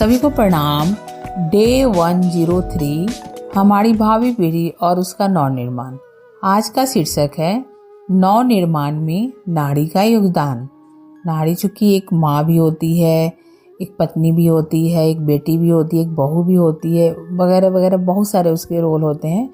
सभी को प्रणाम। डे 103 हमारी भावी पीढ़ी और उसका नवनिर्माण। आज का शीर्षक है नवनिर्माण में नारी का योगदान। नारी चूंकि एक माँ भी होती है, एक पत्नी भी होती है, एक बेटी भी होती है, एक बहू भी होती है, वगैरह वगैरह बहुत सारे उसके रोल होते हैं।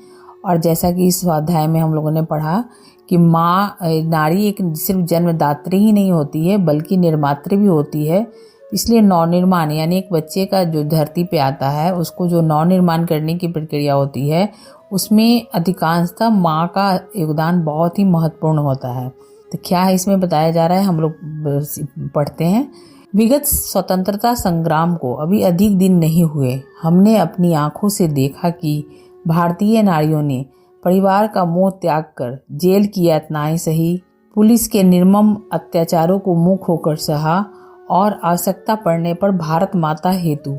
और जैसा कि इस अध्याय में हम लोगों ने पढ़ा कि नारी एक सिर्फ जन्मदात्री ही नहीं होती है बल्कि निर्मात्री भी होती है। इसलिए नवनिर्माण यानी एक बच्चे का जो धरती पे आता है उसको जो नवनिर्माण करने की प्रक्रिया होती है उसमें अधिकांशतः माँ का योगदान बहुत ही महत्वपूर्ण होता है। तो क्या है इसमें बताया जा रहा है, हम लोग पढ़ते हैं। विगत स्वतंत्रता संग्राम को अभी अधिक दिन नहीं हुए, हमने अपनी आंखों से देखा कि भारतीय नारियों ने परिवार का मोह त्याग कर जेल की यातनाएं सही, पुलिस के निर्मम अत्याचारों को मुंह खोकर सहा और आवश्यकता पड़ने पर भारत माता हेतु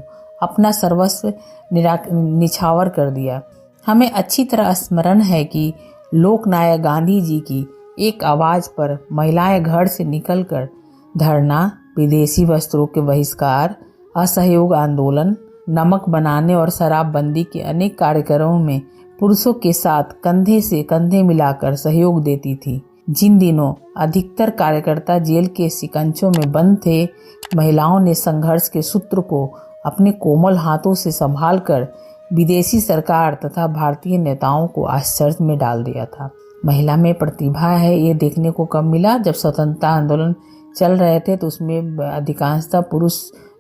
अपना सर्वस्व निछावर कर दिया। हमें अच्छी तरह स्मरण है कि लोकनायक गांधी जी की एक आवाज पर महिलाएं घर से निकलकर धरना, विदेशी वस्त्रों के बहिष्कार, असहयोग आंदोलन, नमक बनाने और शराबबंदी के अनेक कार्यक्रमों में पुरुषों के साथ कंधे से कंधे मिलाकर सहयोग देती थी। जिन दिनों अधिकतर कार्यकर्ता जेल के शिकंजों में बंद थे, महिलाओं ने संघर्ष के सूत्र को अपने कोमल हाथों से संभालकर विदेशी सरकार तथा भारतीय नेताओं को आश्चर्य में डाल दिया था। महिला में प्रतिभा है ये देखने को कब मिला, जब स्वतंत्रता आंदोलन चल रहे थे तो उसमें अधिकांशतः पुरुष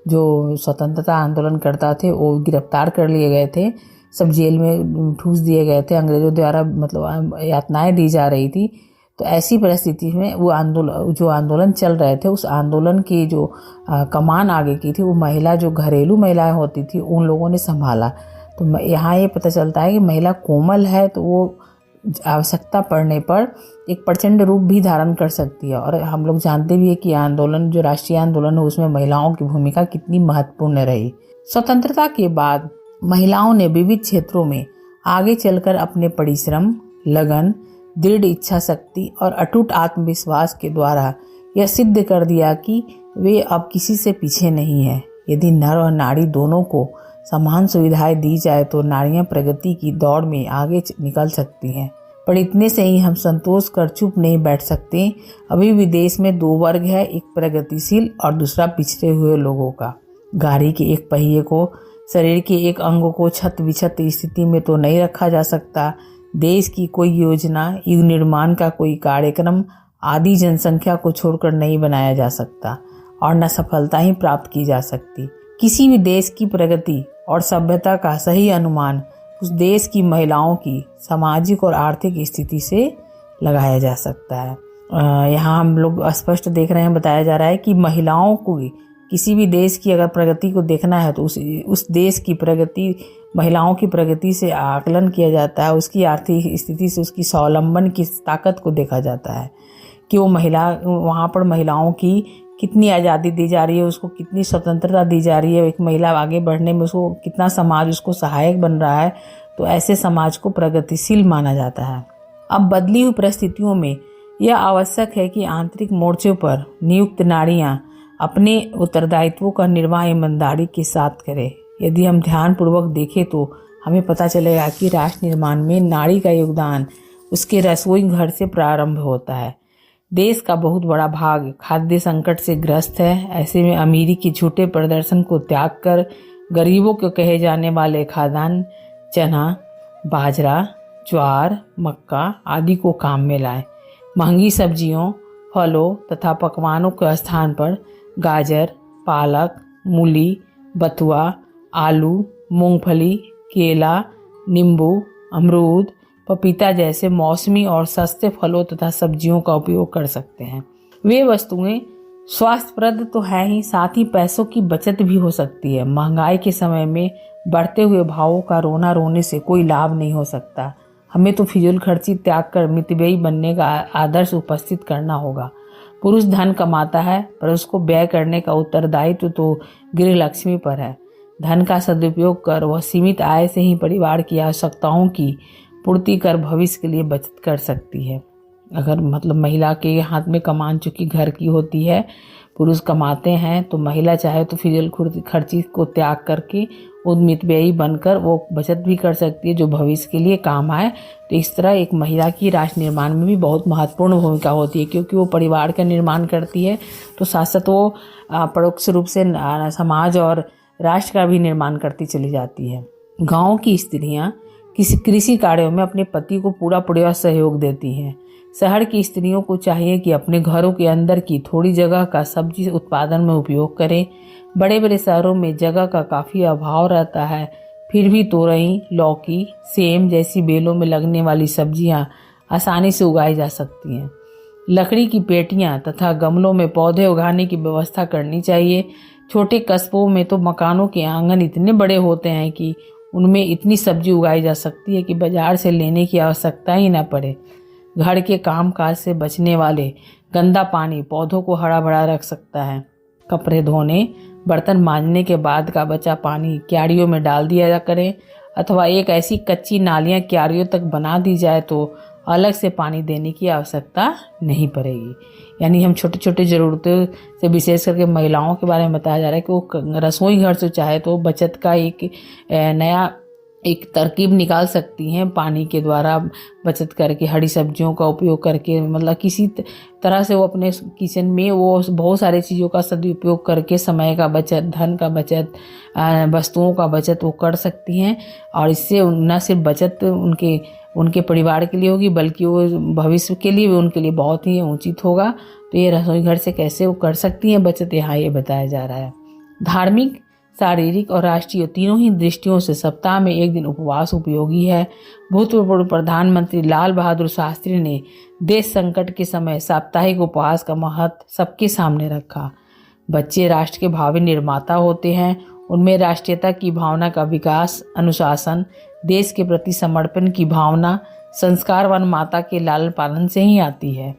जो स्वतंत्रता आंदोलन करता थे वो गिरफ्तार कर लिए गए थे, सब जेल में ठूस दिए गए थे, अंग्रेजों द्वारा मतलब यातनाएं दी जा रही थी। तो ऐसी परिस्थिति में वो आंदोलन चल रहे थे, उस आंदोलन की जो कमान आगे की थी वो महिला, जो घरेलू महिलाएं होती थी उन लोगों ने संभाला। तो यहाँ ये पता चलता है कि महिला कोमल है तो वो आवश्यकता पड़ने पर एक प्रचंड रूप भी धारण कर सकती है। और हम लोग जानते भी है कि आंदोलन, जो राष्ट्रीय आंदोलन है उसमें महिलाओं की भूमिका कितनी महत्वपूर्ण रही। स्वतंत्रता के बाद महिलाओं ने विविध क्षेत्रों में आगे चलकर अपने परिश्रम, लगन, दृढ़ इच्छा शक्ति और अटूट आत्मविश्वास के द्वारा यह सिद्ध कर दिया कि वे अब किसी से पीछे नहीं है। यदि नर और नारी दोनों को समान सुविधाएं दी जाए तो नारियां प्रगति की दौड़ में आगे निकल सकती हैं। पर इतने से ही हम संतोष कर चुप नहीं बैठ सकते। अभी भी देश में दो वर्ग है, एक प्रगतिशील और दूसरा पिछड़े हुए लोगों का। गाड़ी के एक पहिए को, शरीर के एक अंग को छत विछत स्थिति में तो नहीं रखा जा सकता। देश की कोई योजना, युग निर्माण का कोई कार्यक्रम आदि जनसंख्या को छोड़कर नहीं बनाया जा सकता और न सफलता ही प्राप्त की जा सकती। किसी भी देश की प्रगति और सभ्यता का सही अनुमान उस देश की महिलाओं की सामाजिक और आर्थिक स्थिति से लगाया जा सकता है। यहाँ हम लोग स्पष्ट देख रहे हैं, बताया जा रहा है कि महिलाओं को किसी भी देश की अगर प्रगति को देखना है तो उस देश की प्रगति, महिलाओं की प्रगति से आकलन किया जाता है। उसकी आर्थिक स्थिति से उसकी स्वावलंबन की ताकत को देखा जाता है कि वो महिला, वहाँ पर महिलाओं की कितनी आज़ादी दी जा रही है, उसको कितनी स्वतंत्रता दी जा रही है, एक महिला आगे बढ़ने में उसको कितना समाज उसको सहायक बन रहा है। तो ऐसे समाज को प्रगतिशील माना जाता है। अब बदली हुई परिस्थितियों में यह आवश्यक है कि आंतरिक मोर्चों पर नियुक्त नारियां अपने उत्तरदायित्वों का निर्वाह ईमानदारी के साथ करें। यदि हम ध्यानपूर्वक देखें तो हमें पता चलेगा कि राष्ट्र निर्माण में नारी का योगदान उसके रसोई घर से प्रारंभ होता है। देश का बहुत बड़ा भाग खाद्य संकट से ग्रस्त है। ऐसे में अमीरी के झूठे प्रदर्शन को त्याग कर गरीबों को कहे जाने वाले खाद्यान्न, चना, बाजरा, ज्वार, मक्का आदि को काम में लाएं। महंगी सब्जियों, फलों तथा पकवानों के स्थान पर गाजर, पालक, मूली, बथुआ, आलू, मूंगफली, केला, नींबू, अमरूद, पपीता जैसे मौसमी और सस्ते फलों तथा सब्जियों का उपयोग कर सकते हैं। वे वस्तुएं स्वास्थ्यप्रद तो है ही, साथ ही पैसों की बचत भी हो सकती है। महंगाई के समय में बढ़ते हुए भावों का रोना रोने से कोई लाभ नहीं हो सकता। हमें तो फिजूल खर्ची त्याग कर मितव्ययी बनने का आदर्श उपस्थित करना होगा। पुरुष धन कमाता है पर उसको व्यय करने का उत्तरदायित्व तो गृह लक्ष्मी पर है। धन का सदुपयोग कर वह सीमित आय से ही परिवार की आवश्यकताओं की पूर्ति कर भविष्य के लिए बचत कर सकती है। अगर मतलब महिला के हाथ में कमान चूँकि घर की होती है, पुरुष कमाते हैं, तो महिला चाहे तो फिजूल खर्ची को त्याग करके उद्यमी बनकर वो बचत भी कर सकती है जो भविष्य के लिए काम आए। तो इस तरह एक महिला की राष्ट्र निर्माण में भी बहुत महत्वपूर्ण भूमिका होती है, क्योंकि वो परिवार का निर्माण करती है, तो साथ साथ वो परोक्ष रूप से समाज और राष्ट्र का भी निर्माण करती चली जाती है। गाँव की स्त्रियाँ किसी कृषि कार्यों में अपने पति को पूरा सहयोग देती हैं। शहर की स्त्रियों को चाहिए कि अपने घरों के अंदर की थोड़ी जगह का सब्जी उत्पादन में उपयोग करें। बड़े बड़े शहरों में जगह का काफ़ी अभाव रहता है, फिर भी तोरई, लौकी, सेम जैसी बेलों में लगने वाली सब्जियां आसानी से उगाई जा सकती हैं। लकड़ी की पेटियां तथा गमलों में पौधे उगाने की व्यवस्था करनी चाहिए। छोटे कस्बों में तो मकानों के आंगन इतने बड़े होते हैं कि उनमें इतनी सब्जी उगाई जा सकती है कि बाजार से लेने की आवश्यकता ही न पड़े। घर के काम काज से बचने वाले गंदा पानी पौधों को हरा भरा रख सकता है। कपड़े धोने, बर्तन मांजने के बाद का बचा पानी क्यारियों में डाल दिया करें, अथवा एक ऐसी कच्ची नालियां क्यारियों तक बना दी जाए तो अलग से पानी देने की आवश्यकता नहीं पड़ेगी। यानी हम छोटे छोटे ज़रूरतों से विशेष करके महिलाओं के बारे में बताया जा रहा है कि वो रसोई घर से चाहे तो बचत का नया एक तरकीब निकाल सकती हैं, पानी के द्वारा बचत करके, हरी सब्जियों का उपयोग करके, मतलब किसी तरह से वो अपने किचन में वो बहुत सारी चीज़ों का सदुपयोग करके समय का बचत, धन का बचत, वस्तुओं का बचत वो कर सकती हैं। और इससे न सिर्फ बचत उनके परिवार के लिए होगी, बल्कि वो भविष्य के लिए भी उनके लिए बहुत ही उचित होगा। तो ये रसोई घर से कैसे वो कर सकती हैं बचत, यहाँ ये बताया जा रहा है। धार्मिक, शारीरिक और राष्ट्रीय तीनों ही दृष्टियों से सप्ताह में एक दिन उपवास उपयोगी है। भूतपूर्व प्रधानमंत्री लाल बहादुर शास्त्री ने देश संकट के समय साप्ताहिक उपवास का महत्व सबके सामने रखा। बच्चे राष्ट्र के भावी निर्माता होते हैं। उनमें राष्ट्रीयता की भावना का विकास, अनुशासन, देश के प्रति समर्पण की भावना, संस्कारवान माता के लालन पालन से ही आती है।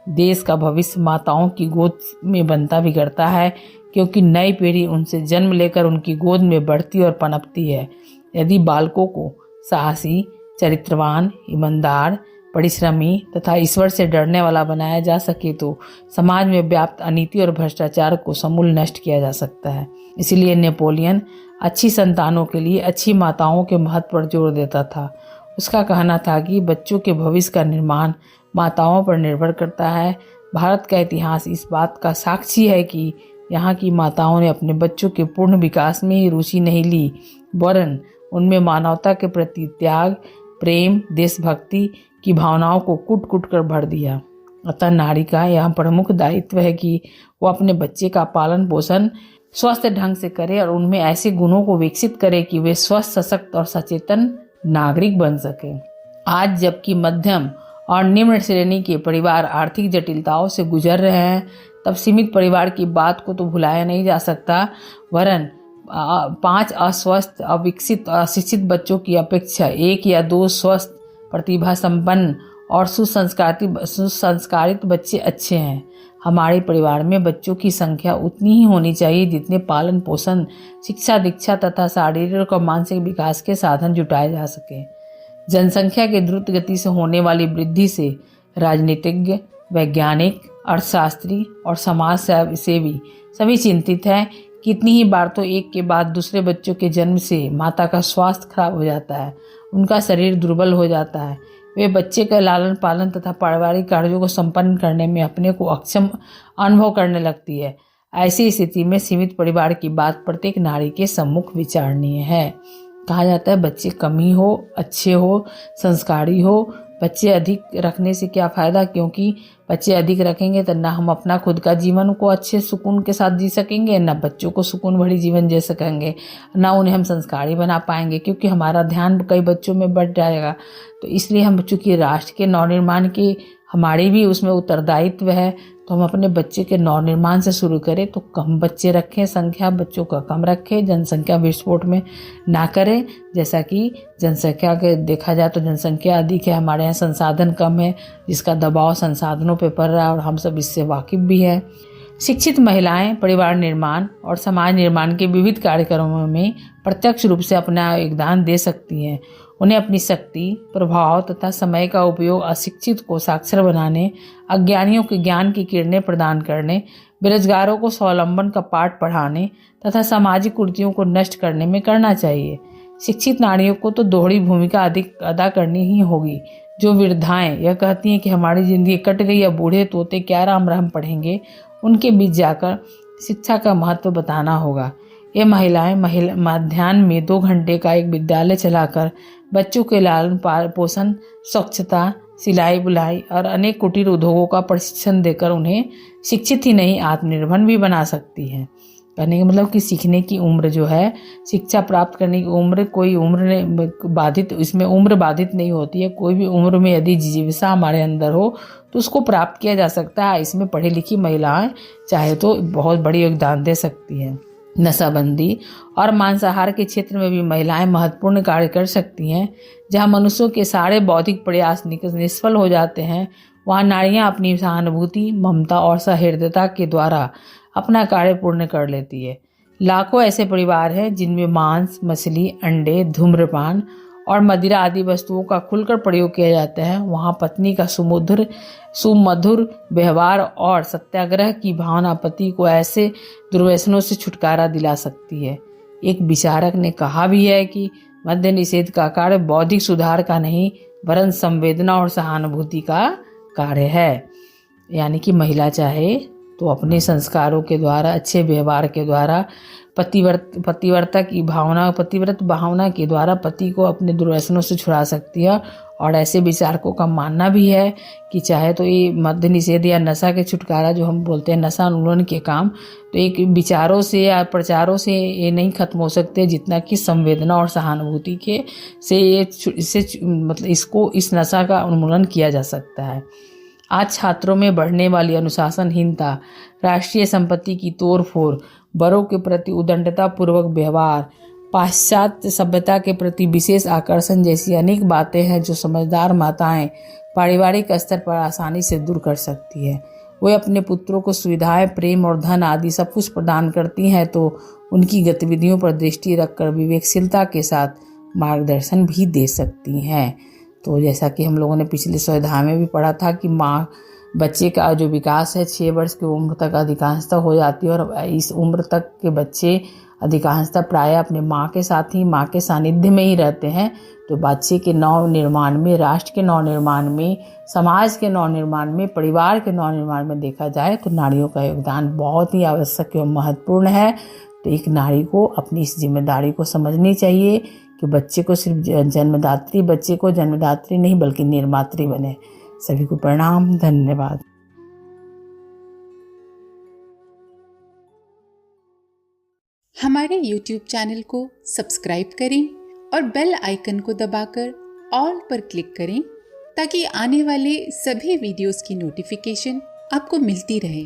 देश का भविष्य माताओं की गोद में बनता बिगड़ता है, क्योंकि नई पीढ़ी उनसे जन्म लेकर उनकी गोद में बढ़ती और पनपती है। यदि बालकों को साहसी, चरित्रवान, ईमानदार, परिश्रमी तथा ईश्वर से डरने वाला बनाया जा सके तो समाज में व्याप्त अनीति और भ्रष्टाचार को समूल नष्ट किया जा सकता है। इसीलिए नेपोलियन अच्छी संतानों के लिए अच्छी माताओं के महत्व पर जोर देता था। उसका कहना था कि बच्चों के भविष्य का निर्माण माताओं पर निर्भर करता है। भारत का इतिहास इस बात का साक्षी है कि यहाँ की माताओं ने अपने बच्चों के पूर्ण विकास में ही रुचि नहीं ली, वरन उनमें मानवता के प्रति त्याग, प्रेम, देशभक्ति की भावनाओं को कूट कूट कर भर दिया। अतः नारी का यहाँ प्रमुख दायित्व है कि वो अपने बच्चे का पालन पोषण स्वस्थ ढंग से करे और उनमें ऐसे गुणों को विकसित करे कि वे स्वस्थ, सशक्त और सचेतन नागरिक बन सके। आज जबकि मध्यम और निम्न श्रेणी के परिवार आर्थिक जटिलताओं से गुजर रहे हैं, तब सीमित परिवार की बात को तो भुलाया नहीं जा सकता, वरन 5 अस्वस्थ, अविकसित, अशिक्षित बच्चों की अपेक्षा 1 या 2 स्वस्थ, प्रतिभा संपन्न और सुसंस्कारित बच्चे अच्छे हैं। हमारे परिवार में बच्चों की संख्या उतनी ही होनी चाहिए जितने पालन पोषण, शिक्षा, दीक्षा तथा शारीरिक और मानसिक विकास के साधन जुटाए जा सके। जनसंख्या के द्रुत गति से होने वाली वृद्धि से राजनीतिज्ञ, वैज्ञानिक, अर्थशास्त्री और समाज सेवी सभी चिंतित हैं। कितनी ही बार तो एक के बाद दूसरे बच्चों के जन्म से माता का स्वास्थ्य खराब हो जाता है, उनका शरीर दुर्बल हो जाता है, वे बच्चे का लालन पालन तथा पारिवारिक कार्यों को संपन्न करने में अपने को अक्षम अनुभव करने लगती है। ऐसी स्थिति में सीमित परिवार की बात प्रत्येक नारी के सम्मुख विचारणीय है। कहा जाता है बच्चे कम ही हो, अच्छे हो, संस्कारी हो। बच्चे अधिक रखने से क्या फ़ायदा, क्योंकि बच्चे अधिक रखेंगे तो ना हम अपना खुद का जीवन को अच्छे सुकून के साथ जी सकेंगे, ना बच्चों को सुकून भरी जीवन जी सकेंगे, ना उन्हें हम संस्कारी बना पाएंगे, क्योंकि हमारा ध्यान कई बच्चों में बढ़ जाएगा। तो इसलिए हम चूँकि राष्ट्र के नवनिर्माण की हमारी भी उसमें उत्तरदायित्व है, तो हम अपने बच्चे के नवनिर्माण से शुरू करें तो कम बच्चे रखें, संख्या बच्चों का कम रखें, जनसंख्या विस्फोट में ना करें। जैसा कि जनसंख्या के देखा जाए तो जनसंख्या अधिक है, हमारे यहाँ संसाधन कम है, जिसका दबाव संसाधनों पर पड़ रहा है और हम सब इससे वाकिफ भी हैं। शिक्षित महिलाएं परिवार निर्माण और समाज निर्माण के विविध कार्यक्रमों में प्रत्यक्ष रूप से अपना योगदान दे सकती हैं। उन्हें अपनी शक्ति, प्रभाव तथा समय का उपयोग अशिक्षित को साक्षर बनाने, अज्ञानियों के ज्ञान की किरणें प्रदान करने, बेरोजगारों को स्वावलंबन का पाठ पढ़ाने तथा सामाजिक कुरीतियों को नष्ट करने में करना चाहिए। शिक्षित नारियों को तो दोहरी भूमिका अधिक अदा करनी ही होगी। जो वृद्धाएं यह कहती हैं कि हमारी जिंदगी कट गई, या बूढ़े तोते क्या राम राम पढ़ेंगे, उनके बीच जाकर शिक्षा का महत्व बताना होगा। ये महिलाएं मध्याह्न में 2 घंटे का एक विद्यालय चलाकर बच्चों के लालन पोषण, स्वच्छता, सिलाई बुनाई और अनेक कुटीर उद्योगों का प्रशिक्षण देकर उन्हें शिक्षित ही नहीं आत्मनिर्भर भी बना सकती हैं। कहने का मतलब कि सीखने की उम्र जो है, शिक्षा प्राप्त करने की उम्र, कोई उम्र बाधित, इसमें उम्र बाधित नहीं होती है। कोई भी उम्र में यदि जिज्ञासा हमारे अंदर हो तो उसको प्राप्त किया जा सकता है। इसमें पढ़ी लिखी महिलाएं चाहे तो बहुत बड़ी योगदान दे सकती हैं। नशाबंदी और मांसाहार के क्षेत्र में भी महिलाएं महत्वपूर्ण कार्य कर सकती हैं। जहां मनुष्यों के सारे बौद्धिक प्रयास निष्फल हो जाते हैं, वहां नारियां अपनी सहानुभूति, ममता और सहृदयता के द्वारा अपना कार्य पूर्ण कर लेती है। लाखों ऐसे परिवार हैं जिनमें मांस, मछली, अंडे, धूम्रपान और मदिरा आदि वस्तुओं का खुलकर प्रयोग किया जाता है। वहाँ पत्नी का सुमधुर व्यवहार और सत्याग्रह की भावना पति को ऐसे दुर्व्यसनों से छुटकारा दिला सकती है। एक विचारक ने कहा भी है कि मद्य निषेध का कार्य बौद्धिक सुधार का नहीं, वरन संवेदना और सहानुभूति का कार्य है। यानी कि महिला चाहे तो अपने संस्कारों के द्वारा, अच्छे व्यवहार के द्वारा, पतिव्रत भावना के द्वारा पति को अपने दुर्व्यसनों से छुड़ा सकती है। और ऐसे विचारकों का मानना भी है कि चाहे तो ये मद्य निषेध या नशा के छुटकारा, जो हम बोलते हैं नशा उन्मूलन के काम, तो एक विचारों से या प्रचारों से ये नहीं खत्म हो सकते, जितना कि संवेदना और सहानुभूति के से इस नशा का उन्मूलन किया जा सकता है। आज छात्रों में बढ़ने वाली अनुशासनहीनता, राष्ट्रीय संपत्ति की तोड़फोड़, बड़ों के प्रति उद्दंडता पूर्वक व्यवहार, पाश्चात्य सभ्यता के प्रति विशेष आकर्षण जैसी अनेक बातें हैं जो समझदार माताएं पारिवारिक स्तर पर आसानी से दूर कर सकती है। वे अपने पुत्रों को सुविधाएं, प्रेम और धन आदि सब कुछ प्रदान करती हैं, तो उनकी गतिविधियों पर दृष्टि रखकर विवेकशीलता के साथ मार्गदर्शन भी दे सकती हैं। तो जैसा कि हम लोगों ने पिछले स्वाध्याय में भी पढ़ा था कि बच्चे का जो विकास है 6 वर्ष की उम्र तक अधिकांशतः हो जाती है, और इस उम्र तक के बच्चे अधिकांशतः प्रायः अपने माँ के साथ ही, माँ के सानिध्य में ही रहते हैं। तो बच्चे के नव निर्माण में, राष्ट्र के नव निर्माण में, समाज के नव निर्माण में, परिवार के नव निर्माण में देखा जाए तो नारियों का योगदान बहुत ही आवश्यक एवं महत्वपूर्ण है। तो एक नारी को अपनी इस जिम्मेदारी को समझनी चाहिए कि बच्चे को सिर्फ बच्चे को जन्मदात्री नहीं बल्कि निर्मात्री बने। सभी को प्रणाम, धन्यवाद। हमारे YouTube चैनल को सब्सक्राइब करें और बेल आइकन को दबाकर ऑल पर क्लिक करें ताकि आने वाले सभी वीडियोस की नोटिफिकेशन आपको मिलती रहे।